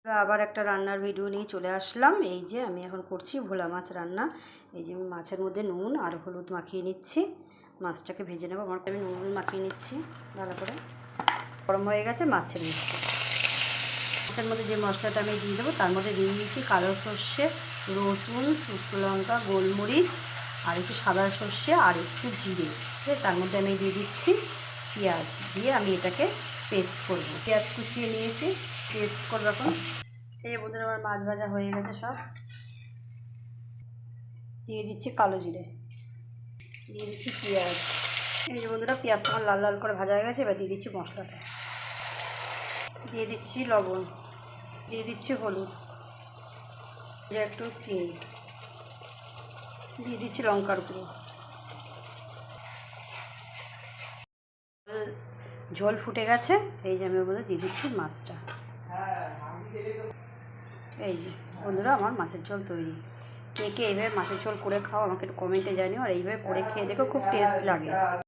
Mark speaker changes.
Speaker 1: আবার একটা রান্নার ভিডিও নিয়ে চলে আসলাম। এই যে আমি এখন করছি ভোলা মাছ রান্না। এই যে আমি মাছের মধ্যে নুন আর হলুদ মাখিয়ে নিচ্ছি, মাছটাকে ভেজে নেবো। আমার আমি নুন মাখিয়ে নিচ্ছি ভালো করে। গরম হয়ে গেছে, মাছের মাছের মধ্যে যে মশলাটা আমি দিয়ে দেবো তার মধ্যে দিয়ে দিয়েছি কালো সর্ষে, রসুন, শুকনো লঙ্কা, গোলমরিচ আর একটু সাদা সর্ষে আর একটু জিরে। তার মধ্যে আমি দিয়ে দিচ্ছি পেঁয়াজ, দিয়ে আমি এটাকে পেস্ট করবো। পেঁয়াজ কুচিয়ে নিয়েছি, পেস্ট করবো এখন। এই যে বন্ধুরা আমার মাছ ভাজা হয়ে গেছে সব। দিয়ে দিচ্ছি কালো জিরে, দিয়ে দিচ্ছি পেঁয়াজ। এই যে বন্ধুরা পেঁয়াজটা আমার লাল লাল করে ভাজা হয়ে গেছে। এবার দিয়ে দিচ্ছি মশলাটা, দিয়ে দিচ্ছি লবণ, দিয়ে দিচ্ছি হলুদ, একটু চিনি, দিয়ে দিচ্ছি লঙ্কার গুঁড়ো। ঝোল ফুটে গেছে, এই যে আমি ওর মধ্যে দিয়ে দিচ্ছি মাছটা। এই যে বন্ধুরা আমার মাছের ঝোল তৈরি। কে কে এইভাবে মাছের ঝোল করে খাও আমাকে একটু কমেন্টে জানিও, আর এইভাবে করে খেয়ে দেখো, খুব টেস্ট লাগে।